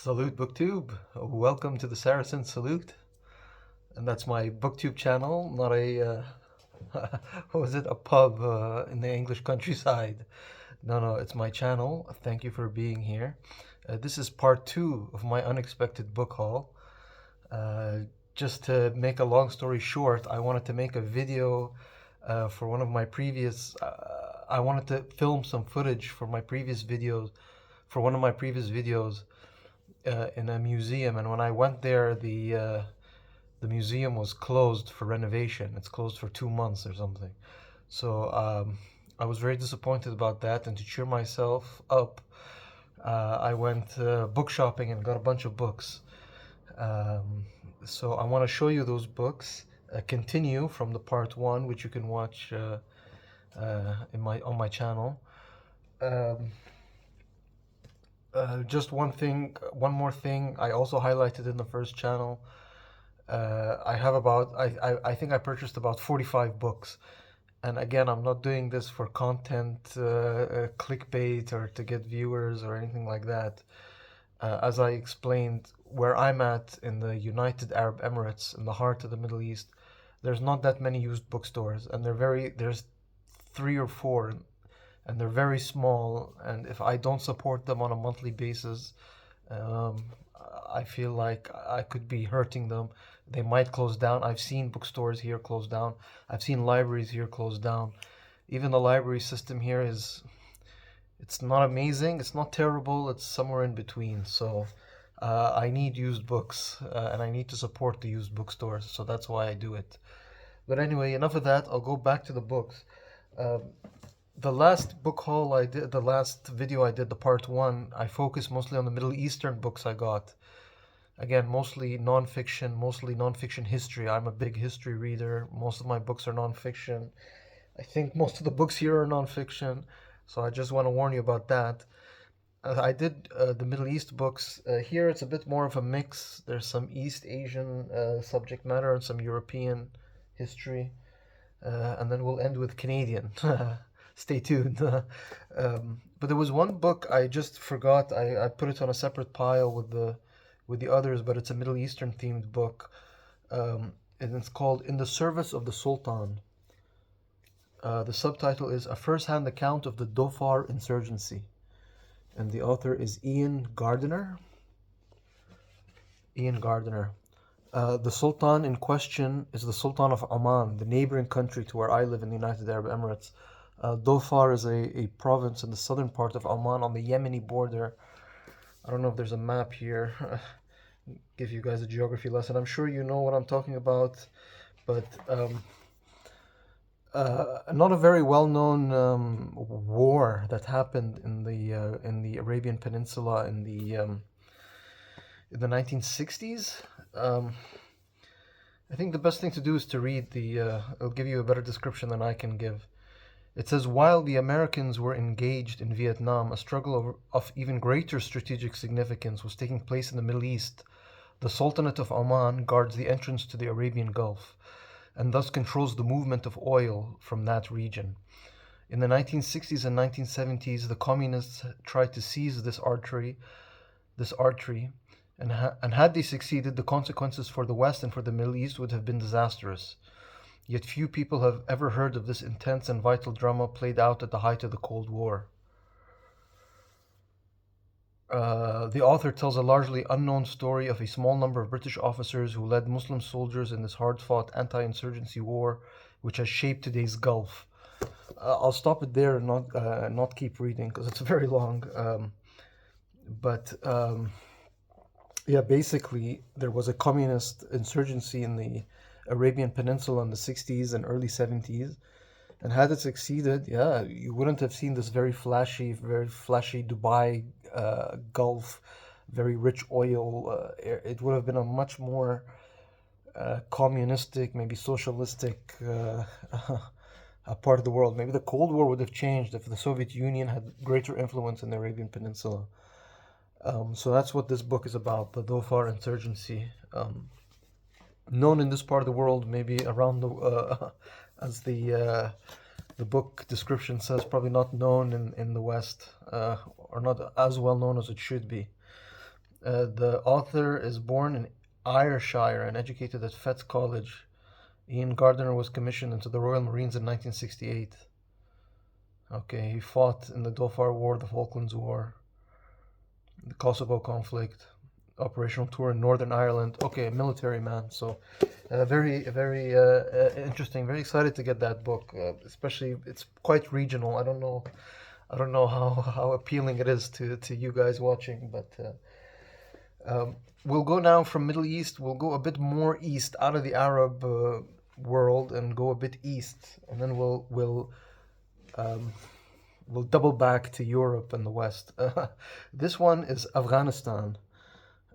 Salute BookTube. Welcome to the Saracen Salute. And that's my BookTube channel, not a, what was it, a pub in the English countryside. No, it's my channel. Thank you for being here. This is part two of my unexpected book haul. Just to make a long story short, I wanted to make a video for one of my previous, I wanted to film some footage for my previous videos, for one of my previous videos in a museum, and when I went there, the museum was closed for renovation. It's closed for 2 months or something. So I was very disappointed about that, and to cheer myself up, I went book shopping and got a bunch of books. So I want to show you those books. Continue from the part one, which you can watch on my channel. Just one more thing. I also highlighted in the first channel. I think I purchased about 45 books. And again, I'm not doing this for content, clickbait, or to get viewers or anything like that. As I explained, where I'm at in the United Arab Emirates, in the heart of the Middle East, there's not that many used bookstores, and there's 3 or 4, and they're very small. And if I don't support them on a monthly basis, um, I feel like I could be hurting them. They might close down. I've seen bookstores here close down. I've seen libraries here close down. Even the library system here it's not amazing. It's not terrible. It's somewhere in between. So I need used books, and I need to support the used bookstores. So that's why I do it. But anyway, enough of that. I'll go back to the books. Um the last book haul I did, the last video I did, the part one, I focused mostly on the Middle Eastern books I got. Again, mostly nonfiction history. I'm a big history reader. Most of my books are nonfiction. I think most of the books here are nonfiction. So I just want to warn you about that. I did the Middle East books. Here it's a bit more of a mix. There's some East Asian subject matter and some European history. And then we'll end with Canadian. Stay tuned. But there was one book I just forgot. I put it on a separate pile with the others, but it's a Middle Eastern themed book, and it's called "In the Service of the Sultan." The subtitle is "A First-Hand Account of the Dhofar Insurgency," and the author is Ian Gardiner. The Sultan in question is the Sultan of Oman, the neighboring country to where I live in the United Arab Emirates. Dhofar is a province in the southern part of Oman on the Yemeni border. I don't know if there's a map here. Give you guys a geography lesson. I'm sure you know what I'm talking about, but not a very well-known war that happened in the Arabian Peninsula in the 1960s. I think the best thing to do is to read it'll give you a better description than I can give. It says, while the Americans were engaged in Vietnam, a struggle of even greater strategic significance was taking place in the Middle East. The Sultanate of Oman guards the entrance to the Arabian Gulf, and thus controls the movement of oil from that region. In the 1960s and 1970s, the communists tried to seize this artery, and had they succeeded, the consequences for the West and for the Middle East would have been disastrous. Yet few people have ever heard of this intense and vital drama played out at the height of the Cold War. The author tells a largely unknown story of a small number of British officers who led Muslim soldiers in this hard-fought anti-insurgency war, which has shaped today's Gulf. I'll stop it there and not keep reading because it's very long. Yeah, basically there was a communist insurgency in the Arabian Peninsula in the 60s and early 70s. And had it succeeded, yeah, you wouldn't have seen this very flashy Dubai Gulf, very rich oil. It would have been a much more communistic, maybe socialistic a part of the world. Maybe the Cold War would have changed if the Soviet Union had greater influence in the Arabian Peninsula. So that's what this book is about, the Dhofar insurgency. Known in this part of the world, maybe around the as the book description says, probably not known in the West, or not as well known as it should be. The author is born in Ayrshire and educated at Fettes College. Ian Gardner was commissioned into the Royal Marines in 1968. Okay, he fought in the Dhofar War, the Falklands War, the Kosovo conflict, operational tour in Northern Ireland. Okay, a military man. So, very interesting. Very excited to get that book. Especially, it's quite regional. I don't know how appealing it is to you guys watching, but we'll go now from Middle East. We'll go a bit more east, out of the Arab world, and go a bit east, and then um, we'll double back to Europe and the West. This one is Afghanistan,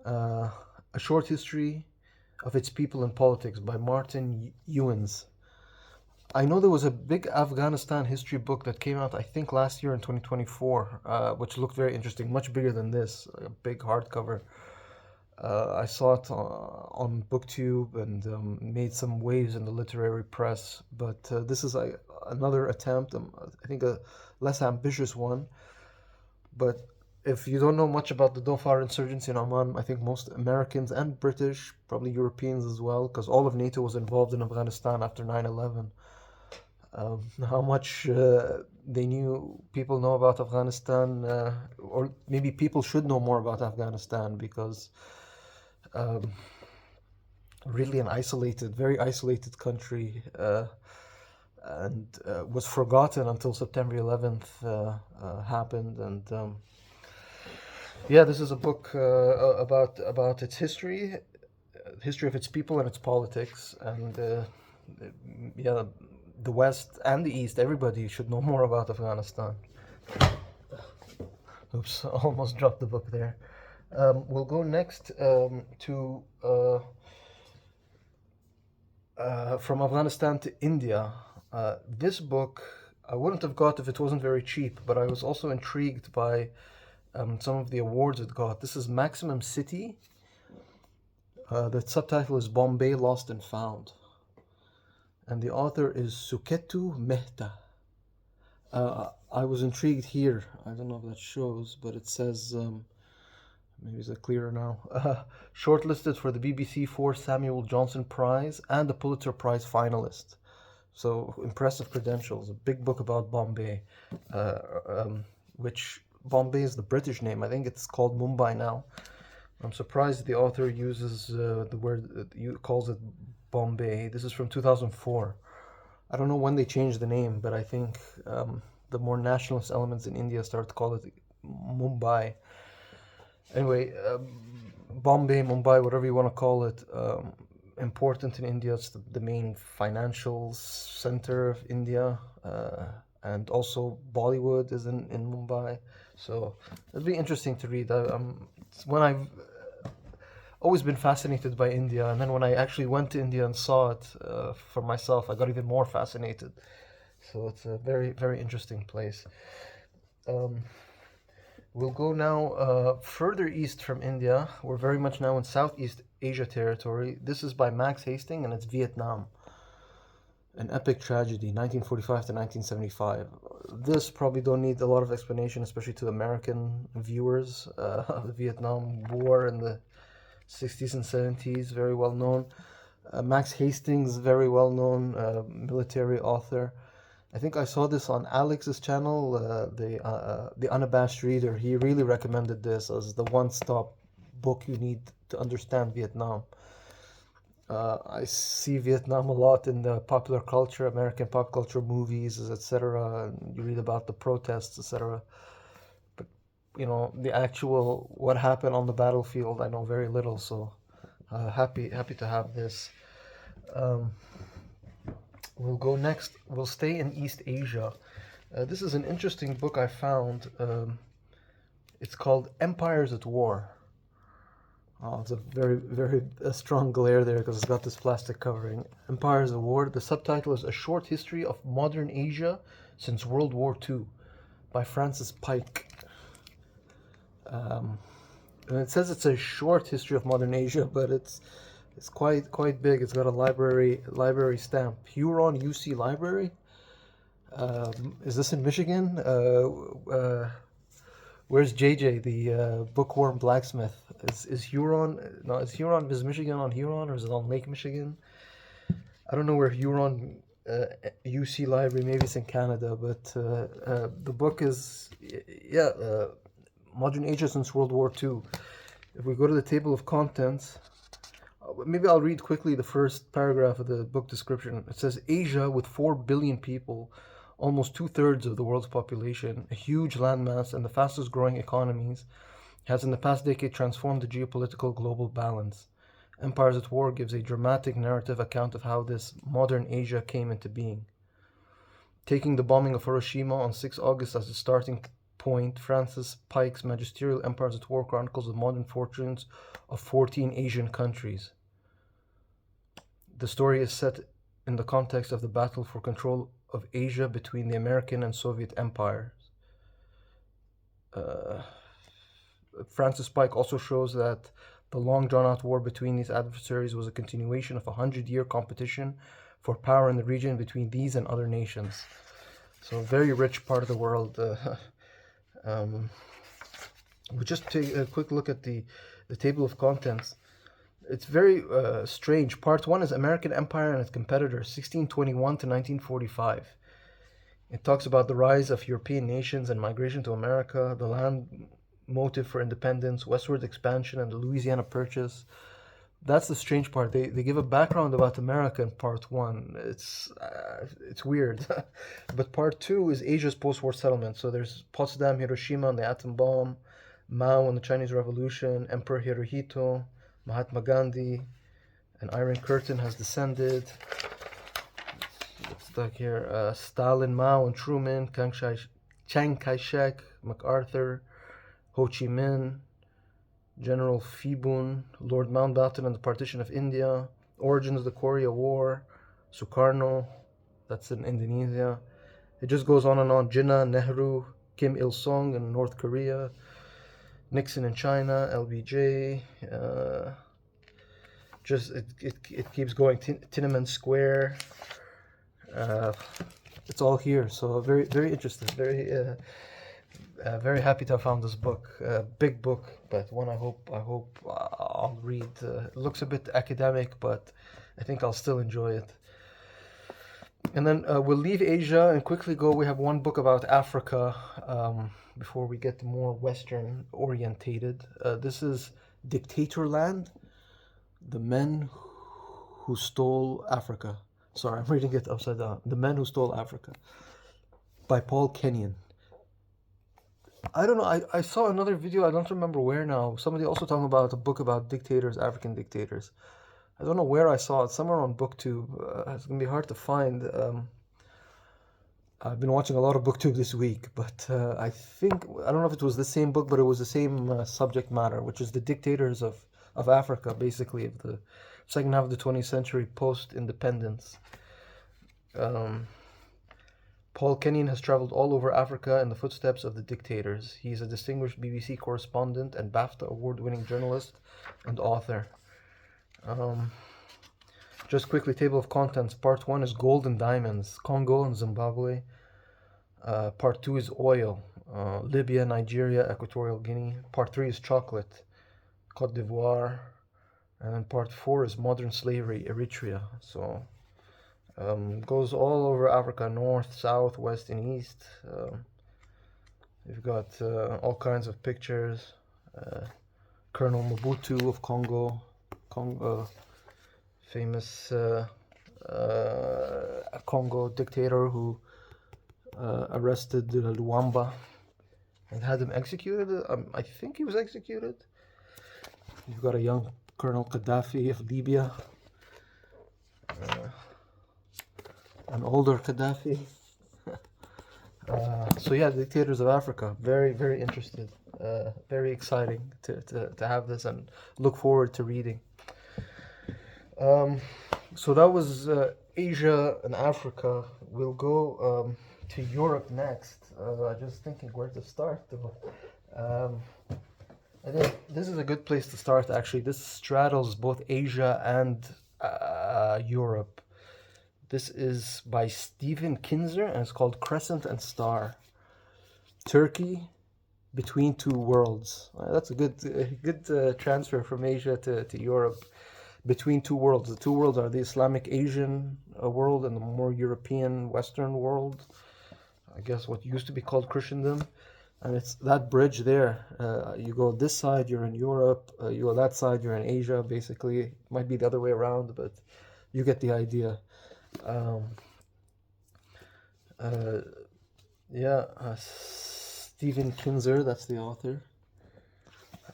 a short history of its people and politics by Martin Ewens. I know there was a big Afghanistan history book that came out, I think, last year in 2024, which looked very interesting, much bigger than this, a big hardcover. I saw it on BookTube and made some waves in the literary press, but this is another attempt, I think a less ambitious one. But if you don't know much about the Dhofar insurgency in Oman, I think most Americans and British, probably Europeans as well, because all of NATO was involved in Afghanistan after 9/11. How much people know about Afghanistan, or maybe people should know more about Afghanistan, because um, really an very isolated country, and was forgotten until September 11th happened. And yeah, this is a book about its history of its people and its politics, and yeah, the West and the East, everybody should know more about Afghanistan. Oops, almost dropped the book there. We'll go next to from Afghanistan to India. This book I wouldn't have got if it wasn't very cheap, but I was also intrigued by some of the awards it got. This is Maximum City. The subtitle is Bombay Lost and Found. And the author is Suketu Mehta. I was intrigued here. I don't know if that shows, but it says, maybe it's clearer now. Shortlisted for the BBC 4 Samuel Johnson Prize and the Pulitzer Prize finalist. So impressive credentials. A big book about Bombay, which Bombay is the British name. I think it's called Mumbai now. I'm surprised the author uses the word, calls it Bombay. This is from 2004. I don't know when they changed the name, but I think the more nationalist elements in India start to call it Mumbai. Anyway, Bombay, Mumbai, whatever you want to call it, important in India. It's the main financial center of India, and also Bollywood is in Mumbai. So it'll be interesting to read. When I've always been fascinated by India, and then when I actually went to India and saw it for myself, I got even more fascinated. So it's a very, very interesting place. Um, we'll go now further east from India. We're very much now in Southeast Asia territory. This is by Max Hastings, and it's Vietnam. An Epic Tragedy, 1945 to 1975. This probably don't need a lot of explanation, especially to American viewers. The Vietnam War in the 60s and 70s, very well known. Max Hastings, very well known military author. I think I saw this on Alex's channel, the Unabashed Reader. He really recommended this as the one-stop book you need to understand Vietnam. I see Vietnam a lot in the popular culture, American pop culture, movies, etc. And you read about the protests, etc. But the actual what happened on the battlefield, I know very little. So happy to have this. We'll go next. We'll stay in East Asia. This is an interesting book I found. It's called Empires at War. Oh, it's a very, very strong glare there because it's got this plastic covering. Empires at War. The subtitle is A Short History of Modern Asia Since World War II by Francis Pike. And it says it's a short history of modern Asia, but it's quite big. It's got a library stamp. Huron UC Library. Is this in Michigan? Where's JJ, the bookworm blacksmith? Is Huron? No, is Michigan on Huron or is it on Lake Michigan? I don't know where Huron UC Library. Maybe it's in Canada, but the book is yeah, Modern Asia since World War II. If we go to the table of contents, maybe I'll read quickly the first paragraph of the book description. It says Asia, with 4 billion people, almost two-thirds of the world's population, a huge landmass, and the fastest growing economies, has in the past decade transformed the geopolitical global balance. Empires at War gives a dramatic narrative account of how this modern Asia came into being. Taking the bombing of Hiroshima on 6 August as the starting point, Francis Pike's magisterial Empires at War chronicles the modern fortunes of 14 Asian countries. The story is set in the context of the battle for control of Asia between the American and Soviet empires. Francis Pike also shows that the long drawn-out war between these adversaries was a continuation of a 100-year competition for power in the region between these and other nations. So a very rich part of the world. We just take a quick look at the table of contents. It's very strange. Part 1 is American Empire and its competitors, 1621 to 1945. It talks about the rise of European nations and migration to America, the land motive for independence, westward expansion, and the Louisiana Purchase. That's the strange part. They give a background about America in part 1. It's weird. But part 2 is Asia's post-war settlement. So there's Potsdam, Hiroshima, and the atom bomb, Mao and the Chinese Revolution, Emperor Hirohito, Mahatma Gandhi, an Iron Curtain has descended. It's stuck here. Stalin, Mao, and Truman, Chiang Kai-shek, MacArthur, Ho Chi Minh, General Phibun, Lord Mountbatten and the partition of India, origins of the Korea War, Sukarno, that's in Indonesia. It just goes on and on. Jinnah, Nehru, Kim Il-sung in North Korea, Nixon in China, LBJ. It keeps going. Tiananmen Square. It's all here. So very interesting. Very happy to have found this book. Big book, but one I hope I'll read. It looks a bit academic, but I think I'll still enjoy it. And then we'll leave Asia and quickly go. We have one book about Africa before we get more Western orientated. This is Dictatorland: The Men Who Stole Africa. Sorry, I'm reading it upside down. The Men Who Stole Africa by Paul Kenyon. I don't know. I saw another video. I don't remember where now. Somebody also talking about a book about dictators, African dictators. I don't know where I saw it. Somewhere on BookTube. It's gonna be hard to find. I've been watching a lot of BookTube this week, but I don't know if it was the same book, but it was the same subject matter, which is the dictators of Africa, basically of the second half of the 20th century, post-independence. Paul Kenyon has traveled all over Africa in the footsteps of the dictators. He is a distinguished BBC correspondent and BAFTA award-winning journalist and author. Just quickly, table of contents. Part 1 is gold and diamonds, Congo and Zimbabwe. Part 2 is oil, Libya, Nigeria, Equatorial Guinea. Part 3 is chocolate, Cote d'Ivoire. And then part 4 is modern slavery, Eritrea. So goes all over Africa, north, south, west, and east. You've got all kinds of pictures. Colonel Mobutu of Congo, famous Congo dictator who arrested Luamba and had him executed. I think he was executed. You've got a young Colonel Gaddafi of Libya. An older Gaddafi. So yeah, dictators of Africa. Very, very interested. Very exciting to have this and look forward to reading. So that was Asia and Africa. We'll go to Europe next. I'm just thinking where to start though. I think this is a good place to start actually. This straddles both Asia and Europe. This is by Stephen Kinzer and it's called Crescent and Star. Turkey, Between Two Worlds. That's a good transfer from Asia to Europe. Between Two Worlds. The two worlds are the Islamic Asian world and the more European Western world. I guess what used to be called Christendom. And it's that bridge there. You go this side, you're in Europe. You go that side, you're in Asia, basically. It might be the other way around, but you get the idea. Um, uh, yeah, Stephen Kinzer, that's the author.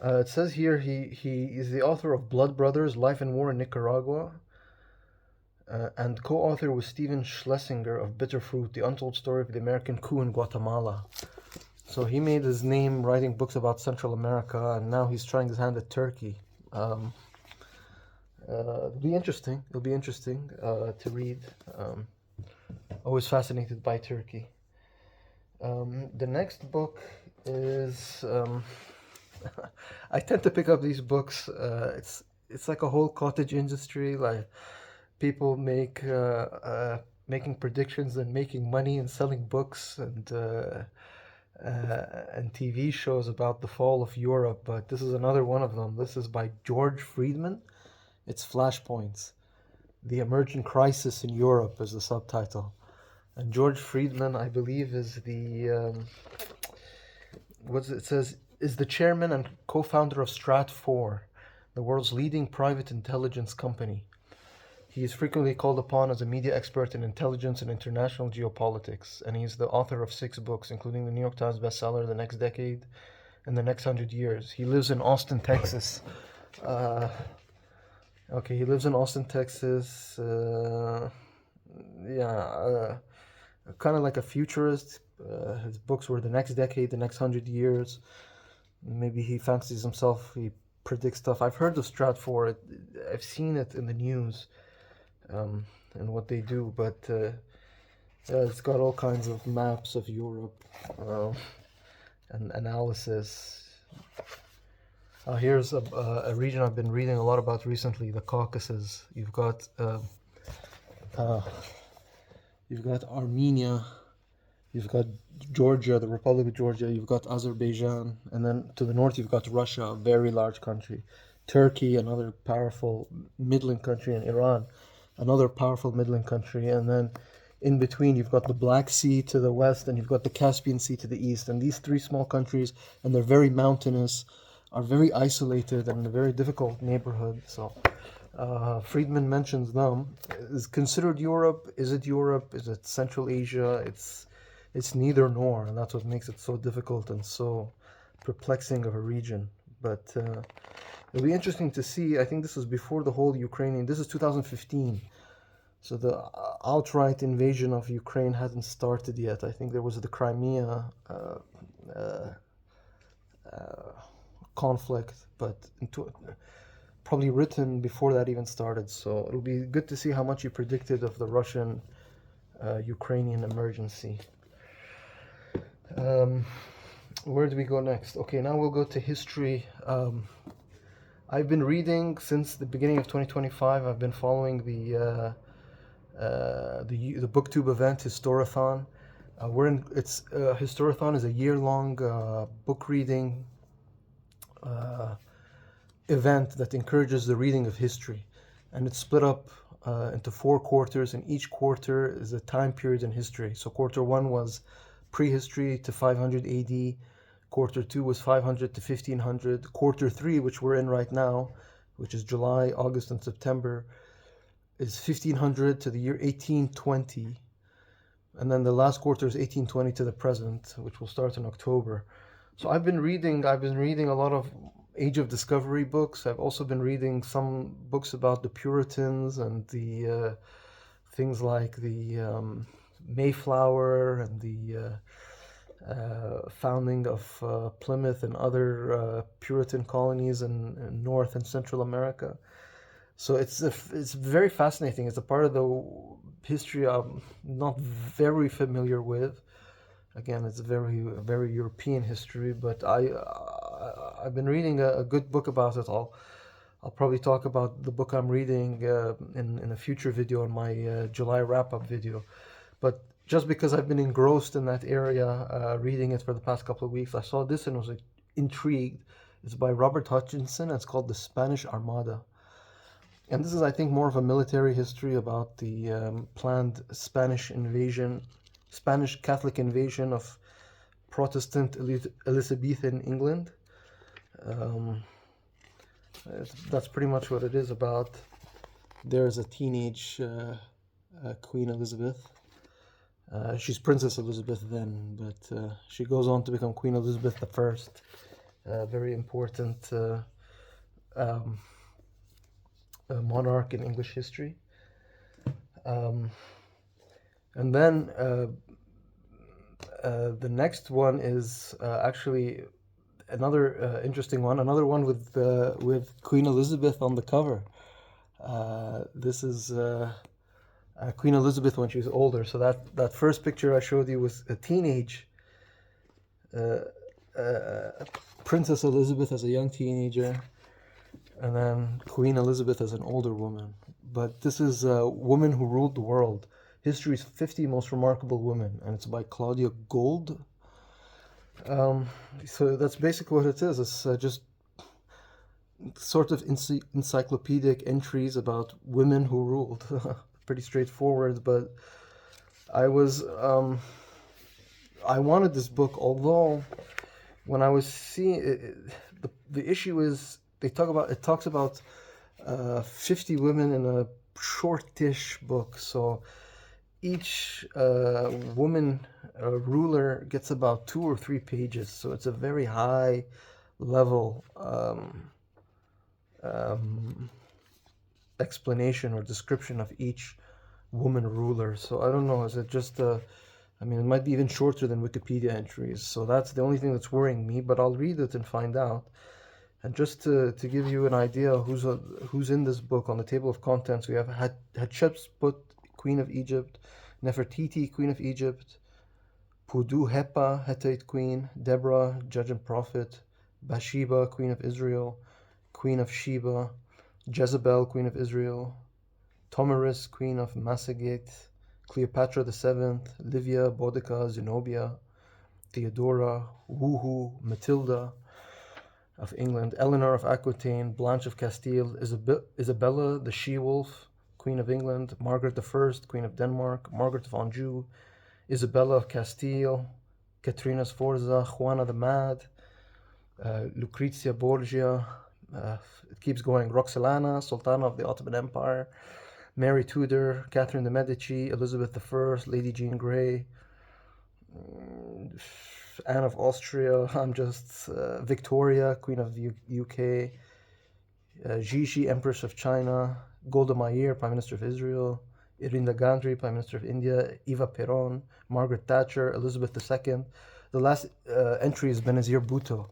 It says here he is the author of Blood Brothers, Life and War in Nicaragua, and co-author with Stephen Schlesinger of Bitter Fruit, The Untold Story of the American Coup in Guatemala. So he made his name writing books about Central America, and now he's trying his hand at Turkey. It'll be interesting. It'll be interesting to read. Always fascinated by Turkey. The next book is I tend to pick up these books. It's like a whole cottage industry. Like people making predictions and making money and selling books and TV shows about the fall of Europe. But this is another one of them. This is by George Friedman. It's Flashpoints. The Emerging Crisis in Europe is the subtitle. And George Friedman, I believe, is the it says is the chairman and co-founder of Stratfor, the world's leading private intelligence company. He is frequently called upon as a media expert in intelligence and international geopolitics, and he is the author of 6 books, including the New York Times bestseller The Next Decade and The Next 100 Years. He lives in Austin, Texas. He lives in Austin, Texas. Kind of like a futurist. His books were The Next Decade, The Next 100 Years. Maybe he fancies himself, he predicts stuff. I've heard of Stratfor. I've seen it in the news and what they do, but it's got all kinds of maps of Europe and analysis. Here's a region I've been reading a lot about recently, the Caucasus. You've got Armenia, you've got Georgia, the Republic of Georgia, you've got Azerbaijan, and then to the north you've got Russia, a very large country, Turkey, another powerful middling country, and Iran, another powerful middling country, and then in between you've got the Black Sea to the west, and you've got the Caspian Sea to the east, and these 3 small countries, and they're very mountainous, are very isolated and in a very difficult neighborhood. So Friedman mentions them. Is considered Europe? Is it Europe? Is it Central Asia? It's neither nor, and that's what makes it so difficult and so perplexing of a region. But it'll be interesting to see. I think this was before the whole Ukrainian. This is 2015, so the outright invasion of Ukraine hasn't started yet. I think there was the Crimea conflict, but probably written before that even started. So it'll be good to see how much you predicted of the Russian Ukrainian emergency. Where do we go next? Okay, now we'll go to history. I've been reading since the beginning of 2025. I've been following the BookTube event, Historathon. Historathon is a year-long book reading event that encourages the reading of history, and it's split up into 4 quarters, and each quarter is a time period in history. So quarter 1 was prehistory to 500 AD, quarter 2 was 500 to 1500, quarter 3, which we're in right now, which is July, August, and September, is 1500 to the year 1820, and then the last quarter is 1820 to the present, which will start in October. So I've been reading a lot of Age of Discovery books. I've also been reading some books about the Puritans and the things like the Mayflower and the founding of Plymouth and other Puritan colonies in North and Central America. So it's very fascinating. It's a part of the history I'm not very familiar with. Again, it's a very European history, but I've been reading a good book about it. I'll probably talk about the book I'm reading in a future video, in my July wrap-up video. But just because I've been engrossed in that area, reading it for the past couple of weeks, I saw this and was intrigued. It's by Robert Hutchinson. And it's called The Spanish Armada. And this is, I think, more of a military history about the planned Spanish Catholic invasion of Protestant Elizabethan England. That's pretty much what it is about. There's a teenage Queen Elizabeth. She's Princess Elizabeth then, but she goes on to become Queen Elizabeth I. Very important monarch in English history. And then the next one is actually another interesting one. Another one with Queen Elizabeth on the cover. This is Queen Elizabeth when she was older. So that first picture I showed you was a teenage Princess Elizabeth as a young teenager, and then Queen Elizabeth as an older woman. But this is a Woman Who Ruled the World: History's 50 Most Remarkable Women, and it's by Claudia Gold. So that's basically what it is. It's just sort of encyclopedic entries about women who ruled. Pretty straightforward, but I wanted this book, although when I was seeing it, the issue is it talks about 50 women in a shortish book. So each woman ruler gets about 2 or 3 pages. So it's a very high level explanation or description of each woman ruler. So I don't know, is it just I mean, it might be even shorter than Wikipedia entries. So that's the only thing that's worrying me, but I'll read it and find out. And just to give you an idea who's in this book, on the table of contents, we have Hatshepsut, Queen of Egypt; Nefertiti, Queen of Egypt; Pudu-Hepa, Hittite Queen; Deborah, Judge and Prophet; Bathsheba, Queen of Israel; Queen of Sheba; Jezebel, Queen of Israel; Tomaris, Queen of Massaget; Cleopatra VII; Livia, Boudica, Zenobia; Theodora, Wuhu, Matilda of England; Eleanor of Aquitaine; Blanche of Castile; Isabella the She-Wolf, Queen of England; Margaret I, Queen of Denmark; Margaret of Anjou; Isabella of Castile; Katrina Sforza; Juana the Mad; Lucrezia Borgia. It keeps going. Roxolana, Sultana of the Ottoman Empire; Mary Tudor; Catherine de' Medici; Elizabeth I; Lady Jean Grey; Anne of Austria. Victoria, Queen of the UK; Gigi, Empress of China; Golda Meir, Prime Minister of Israel; Irinda Gandhi, Prime Minister of India; Eva Peron; Margaret Thatcher; Elizabeth II. The last entry is Benazir Bhutto.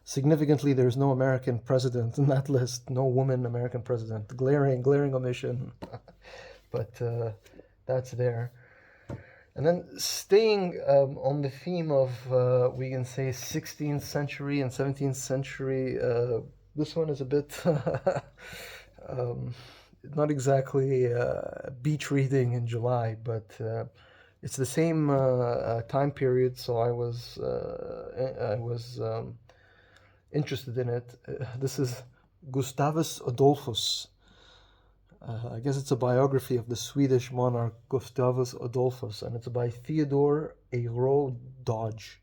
Significantly, there's no American president in that list. No woman American president. Glaring omission. But that's there. And then staying on the theme of, we can say, 16th century and 17th century, this one is a bit not exactly beach reading in July, but it's the same time period, so I was interested in it. This is Gustavus Adolphus. I guess it's a biography of the Swedish monarch Gustavus Adolphus, and it's by Theodore Eero Dodge.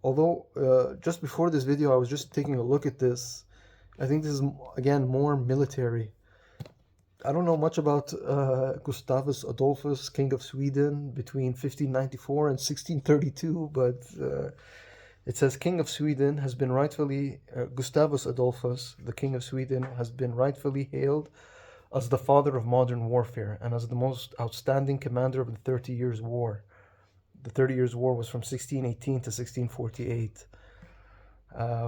Although just before this video I was just taking a look at this, I think this is again more military. I don't know much about Gustavus Adolphus, King of Sweden, between 1594 and 1632, but it says King of Sweden has been rightfully, Gustavus Adolphus, the King of Sweden, has been rightfully hailed as the father of modern warfare and as the most outstanding commander of the 30 Years' War. The 30 Years' War was from 1618 to 1648.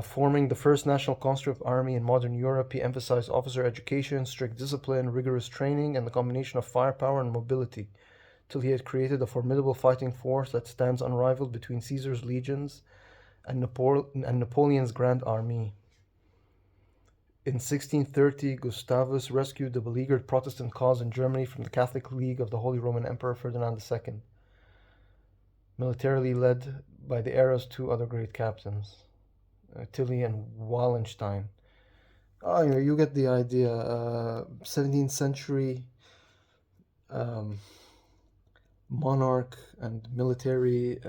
Forming the first national conscript army in modern Europe, he emphasized officer education, strict discipline, rigorous training, and the combination of firepower and mobility, till he had created a formidable fighting force that stands unrivaled between Caesar's legions and Napoleon's Grand Army. In 1630, Gustavus rescued the beleaguered Protestant cause in Germany from the Catholic League of the Holy Roman Emperor Ferdinand II, militarily led by the era's two other great captains, Tilly and Wallenstein. Oh, you get the idea. 17th century monarch and military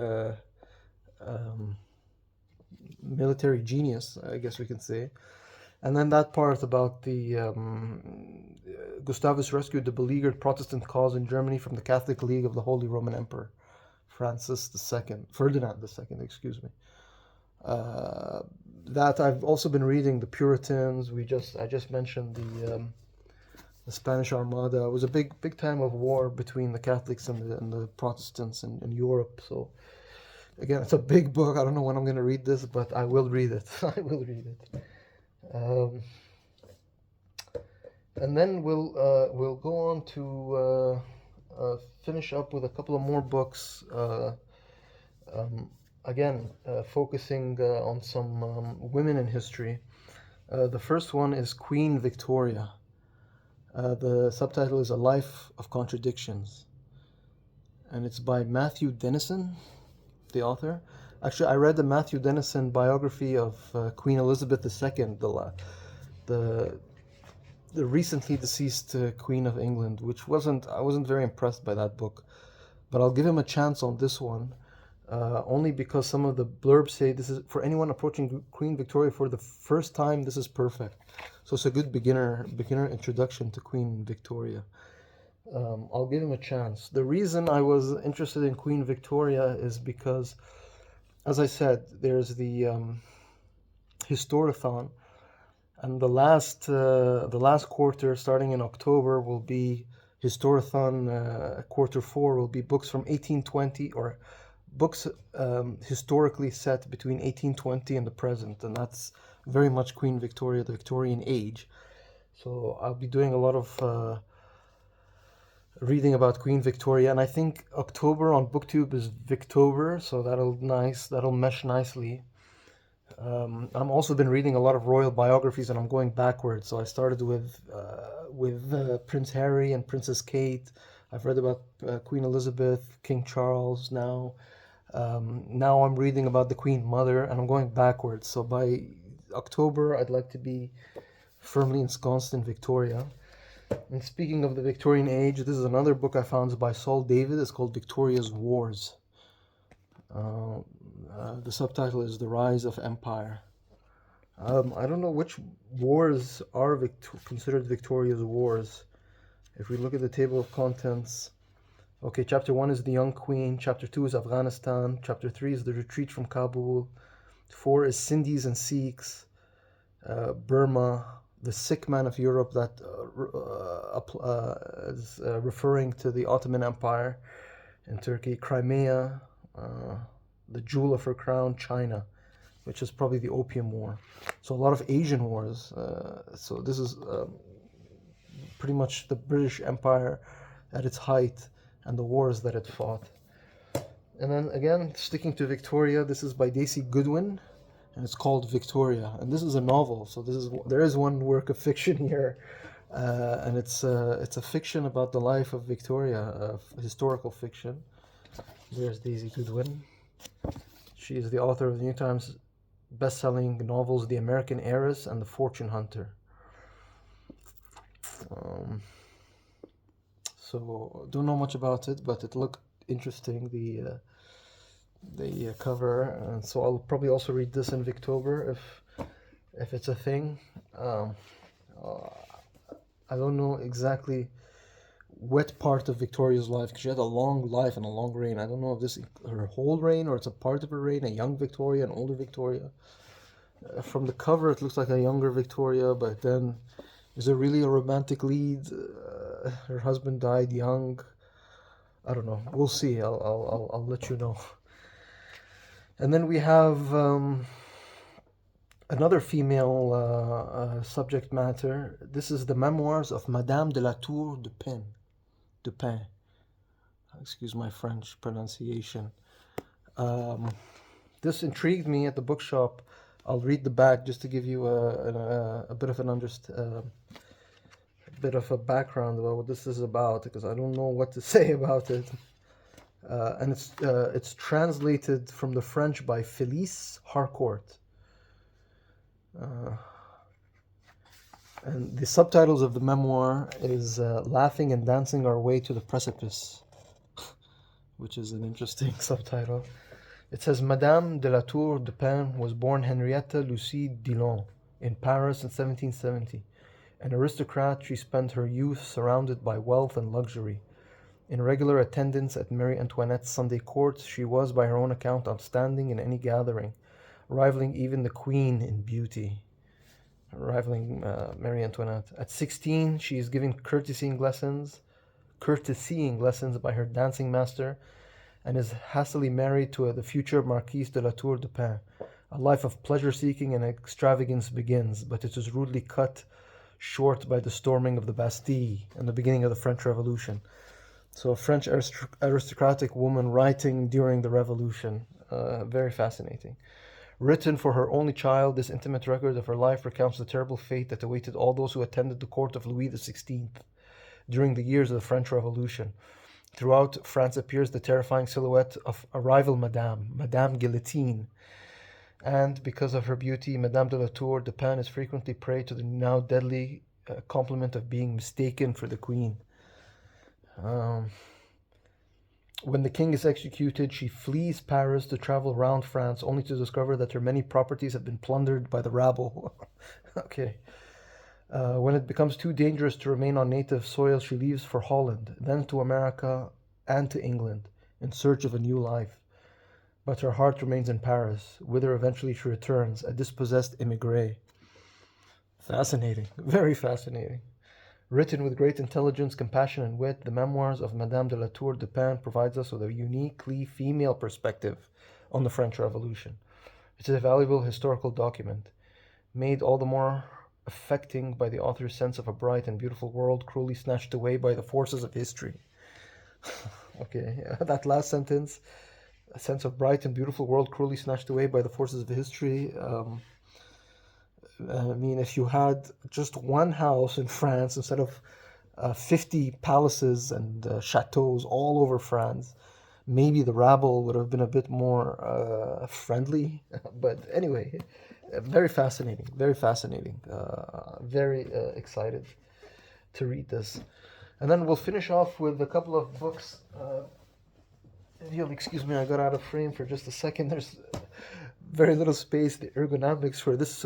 genius, I guess we can say. And then that part about the Gustavus rescued the beleaguered Protestant cause in Germany from the Catholic League of the Holy Roman Emperor Ferdinand II, excuse me. That I've also been reading the Puritans. I just mentioned the Spanish Armada. It was a big time of war between the Catholics and the Protestants in Europe. So again, it's a big book. I don't know when I'm going to read this, but I will read it. I will read it. And then we'll go on to finish up with a couple of more books. Again, focusing on some women in history. The first one is Queen Victoria. The subtitle is A Life of Contradictions, and it's by Matthew Dennison, the author. Actually, I read the Matthew Dennison biography of Queen Elizabeth II, the recently deceased Queen of England, which I wasn't very impressed by that book, but I'll give him a chance on this one, only because some of the blurbs say this is for anyone approaching Queen Victoria for the first time. This is perfect, so it's a good beginner introduction to Queen Victoria. I'll give him a chance. The reason I was interested in Queen Victoria is because, as I said, there's the Historathon, and the last quarter, starting in October, will be Historathon. Quarter 4 will be books from 1820, or books historically set between 1820 and the present, and that's very much Queen Victoria, the Victorian age. So I'll be doing a lot of reading about Queen Victoria, and I think October on BookTube is Victober, so that'll mesh nicely. I've also been reading a lot of royal biographies, and I'm going backwards. So I started with Prince Harry and Princess Kate. I've read about Queen Elizabeth, King Charles. Now I'm reading about the Queen Mother, and I'm going backwards. So by October, I'd like to be firmly ensconced in Victoria. And speaking of the Victorian age, this is another book I found by Saul David. It's called Victoria's Wars. The subtitle is The Rise of Empire. I don't know which wars are considered Victoria's wars. If we look at the table of contents, okay, chapter 1 is the Young Queen, chapter 2 is Afghanistan, chapter 3 is the retreat from Kabul, 4 is Sindhis and Sikhs, Burma, the sick man of Europe, that is referring to the Ottoman Empire in Turkey, Crimea, the jewel of her crown, China, which is probably the Opium War. So a lot of Asian wars. So this is pretty much the British Empire at its height and the wars that it fought. And then again, sticking to Victoria, this is by Daisy Goodwin, and it's called Victoria. And this is a novel, so there is one work of fiction here, and it's a fiction about the life of Victoria, historical fiction. There's Daisy Goodwin. She is the author of the New York Times best-selling novels The American Heiress and The Fortune Hunter. So don't know much about it, but it looked interesting, the cover, and so I'll probably also read this in Victober if it's a thing. I don't know exactly what part of Victoria's life, because she had a long life and a long reign. I don't know if this is her whole reign or it's a part of her reign, a young Victoria, an older Victoria. From the cover, it looks like a younger Victoria, but then is there really a romantic lead? Her husband died young. I don't know. We'll see. I'll let you know. And then we have another female subject matter. This is the memoirs of Madame de la Tour du Pin. Excuse my French pronunciation. This intrigued me at the bookshop I'll read the back just to give you a bit of a bit of a background about what this is about, because I don't know what to say about it. And it's translated from the French by Felice Harcourt. And the subtitles of the memoir is Laughing and Dancing Our Way to the Precipice, which is an interesting subtitle. It says, Madame de la Tour de Pin was born Henriette Lucie Dillon in Paris in 1770. An aristocrat, she spent her youth surrounded by wealth and luxury. In regular attendance at Marie Antoinette's Sunday court, she was, by her own account, outstanding in any gathering, rivaling even the Queen in beauty. Rivaling Marie Antoinette. At 16, she is giving courtesying lessons by her dancing master, and is hastily married to the future Marquise de la Tour de Pin. A life of pleasure-seeking and extravagance begins, but it is rudely cut short by the storming of the Bastille and the beginning of the French Revolution. So a French aristocratic woman writing during the Revolution. Very fascinating. Written for her only child, this intimate record of her life recounts the terrible fate that awaited all those who attended the court of Louis XVI during the years of the French Revolution. Throughout France appears the terrifying silhouette of a rival Madame Guillotine. And because of her beauty, Madame de la Tour de Pin is frequently prey to the now deadly compliment of being mistaken for the Queen. When the king is executed, she flees Paris to travel around France, only to discover that her many properties have been plundered by the rabble. Okay. When it becomes too dangerous to remain on native soil, she leaves for Holland, then to America and to England, in search of a new life. But her heart remains in Paris, whither eventually she returns, a dispossessed émigré. Fascinating, very fascinating. Written with great intelligence, compassion, and wit, the memoirs of Madame de la Tour de Pin provides us with a uniquely female perspective on the French Revolution. It is a valuable historical document, made all the more affecting by the author's sense of a bright and beautiful world cruelly snatched away by the forces of history. Okay, that last sentence, a sense of bright and beautiful world cruelly snatched away by the forces of history. I mean, if you had just one house in France instead of 50 palaces and chateaus all over France, maybe the rabble would have been a bit more friendly. But anyway, very fascinating, very fascinating. Very excited to read this. And then we'll finish off with a couple of books. If you'll excuse me, I got out of frame for just a second. There's very little space. The ergonomics for this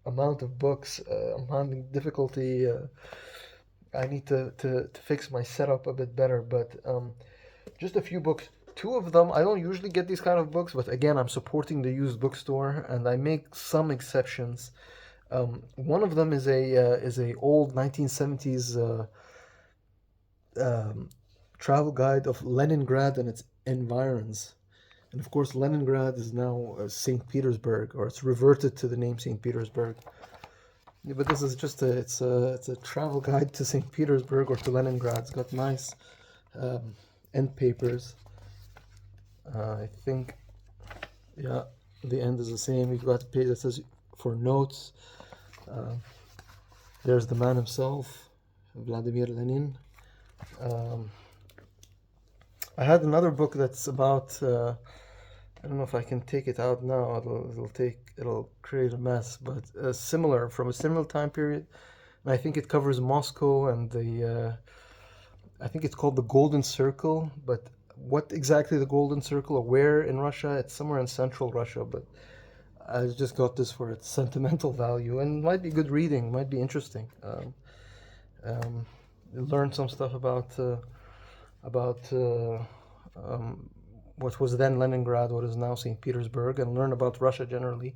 amount of books, I'm having difficulty. I need to fix my setup a bit better. But just a few books. Two of them, I don't usually get these kind of books, but again, I'm supporting the used bookstore, and I make some exceptions. One of them is a old 1970s travel guide of Leningrad and its environs. And of course, Leningrad is now St. Petersburg, or it's reverted to the name St. Petersburg. Yeah, but this is just it's a travel guide to St. Petersburg or to Leningrad. It's got nice end papers. I think, yeah, the end is the same. You've got a page that says for notes. There's the man himself, Vladimir Lenin. I had another book that's about. I don't know if I can take it out now. It'll create a mess, but similar from a similar time period, and I think it covers Moscow and the. I think it's called the Golden Circle, but what exactly the Golden Circle or where in Russia? It's somewhere in central Russia, but I just got this for its sentimental value and might be good reading, might be interesting. Learn some stuff about what was then Leningrad, what is now St. Petersburg, and learn about Russia generally.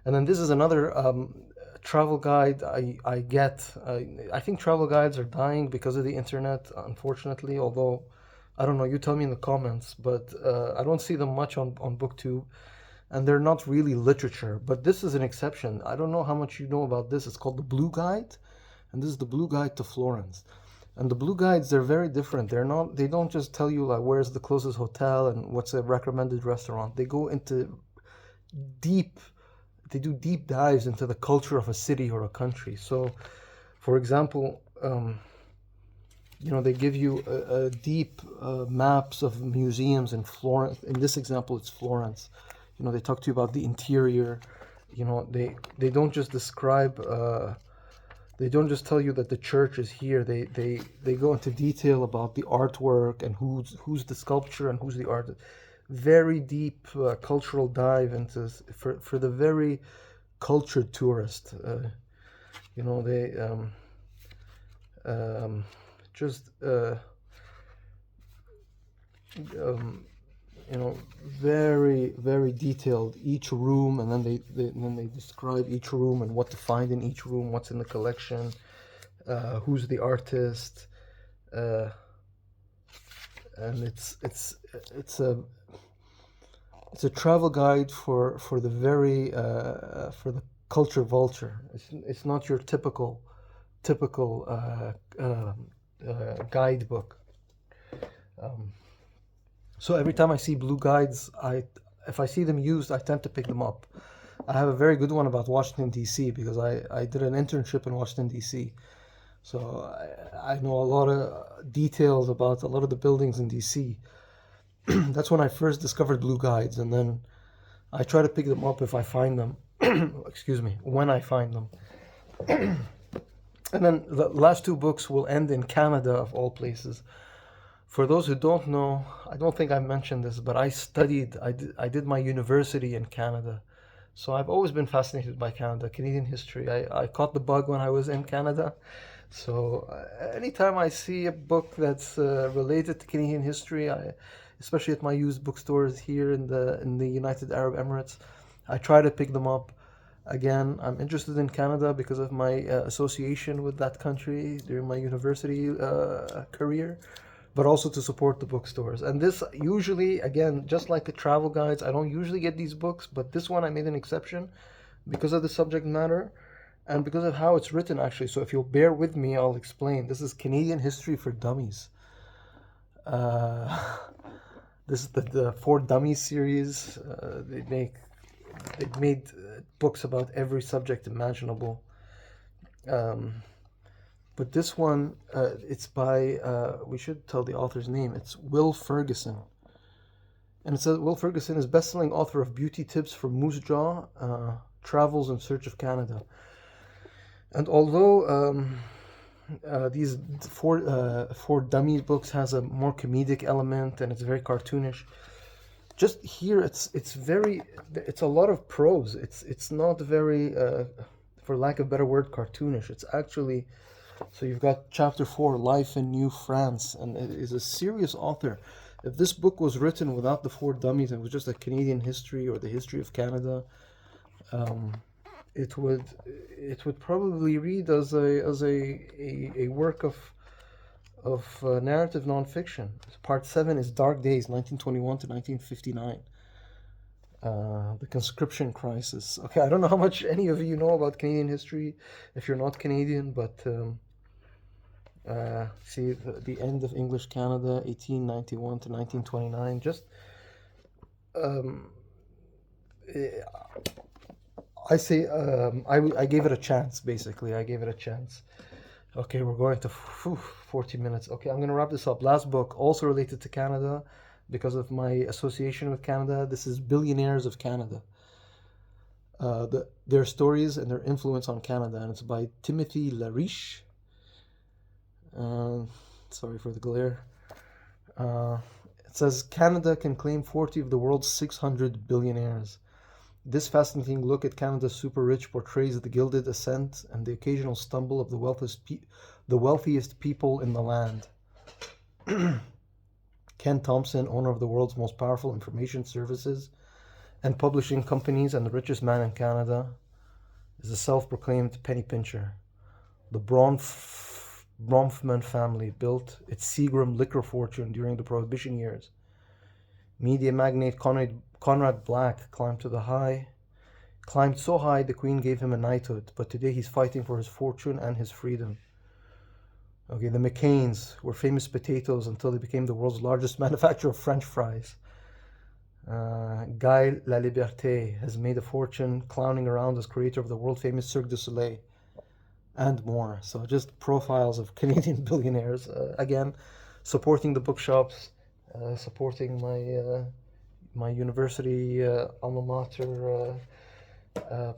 And then this is another travel guide I get. I think travel guides are dying because of the internet, unfortunately, although I don't know, you tell me in the comments, but I don't see them much on BookTube, and they're not really literature, but this is an exception. I don't know how much you know about this. It's called the Blue Guide, and this is the Blue Guide to Florence. And the Blue Guides, they're very different. They don't just tell you like where's the closest hotel and what's a recommended restaurant. They go into deep they do deep dives into the culture of a city or a country. So, for example, they give you a deep maps of museums in Florence. In this example, it's Florence. They talk to you about the interior. They don't just describe. They don't just tell you that the church is here. They go into detail about the artwork and who's the sculpture and who's the artist. Very deep cultural dive into for the very cultured tourist. They just very very detailed each room, and then they describe each room and what to find in each room, what's in the collection, who's the artist, and it's a travel guide for the very for the culture vulture. It's not your typical guidebook. So every time I see blue guides, if I see them used, I tend to pick them up. I have a very good one about Washington, D.C. because I did an internship in Washington, D.C. So I know a lot of details about a lot of the buildings in D.C. That's when I first discovered blue guides, and then I try to pick them up if I find them. Excuse me, when I find them. And then the last two books will end in Canada, of all places. For those who don't know, I don't think I've mentioned this, but I did my university in Canada. So I've always been fascinated by Canada, Canadian history. I caught the bug when I was in Canada. So anytime I see a book that's related to Canadian history, especially at my used bookstores here in the United Arab Emirates, I try to pick them up. Again, I'm interested in Canada because of my association with that country during my university career, but also to support the bookstores. And this usually, again, just like the travel guides, I don't usually get these books, but this one I made an exception because of the subject matter and because of how it's written, actually. So if you'll bear with me, I'll explain. This is Canadian History for Dummies. This is the For Dummies series. They've made books about every subject imaginable. But this one, it's by, we should tell the author's name. It's Will Ferguson. And it says Will Ferguson is best-selling author of Beauty Tips for Moose Jaw, Travels in Search of Canada. And although these For Dummies books has a more comedic element and it's very cartoonish, just here it's a lot of prose. It's not very, for lack of a better word, cartoonish. It's actually, so you've got chapter 4, Life in New France, and it is a serious author. If this book was written without the For Dummies and it was just a Canadian history or the history of Canada, it would probably read as a work of narrative nonfiction. Part 7 is Dark Days, 1921 to 1959. The conscription crisis. Okay, I don't know how much any of you know about Canadian history if you're not Canadian, but see the end of English Canada, 1891 to 1929. Just I say I gave it a chance. Basically, I gave it a chance. Okay, we're going to 40 minutes. Okay, I'm going to wrap this up. Last book, also related to Canada because of my association with Canada. This is Billionaires of Canada. Their stories and their influence on Canada. And it's by Timothy LaRiche. Sorry for the glare. It says, Canada can claim 40 of the world's 600 billionaires. This fascinating look at Canada's super rich portrays the gilded ascent and the occasional stumble of the wealthiest people in the land. Ken Thompson, owner of the world's most powerful information services and publishing companies and the richest man in Canada, is a self-proclaimed penny pincher. The Bronfman family built its Seagram liquor fortune during the Prohibition years. Media magnate Conrad Black climbed so high the Queen gave him a knighthood, but today he's fighting for his fortune and his freedom. Okay, the McCains were famous potatoes until they became the world's largest manufacturer of French fries. Guy Laliberté has made a fortune clowning around as creator of the world-famous Cirque du Soleil, and more. So just profiles of Canadian billionaires. Again, supporting the bookshops, supporting my university alma mater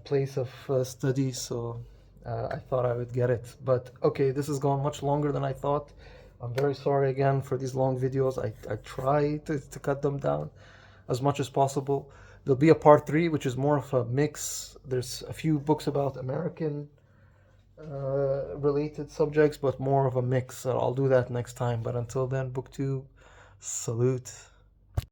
place of study. So I thought I would get it. But okay, this has gone much longer than I thought. I'm very sorry again for these long videos. I try to cut them down as much as possible. There'll be a part three, which is more of a mix. There's a few books about American related subjects, but more of a mix. So I'll do that next time. But until then, BookTube, salute.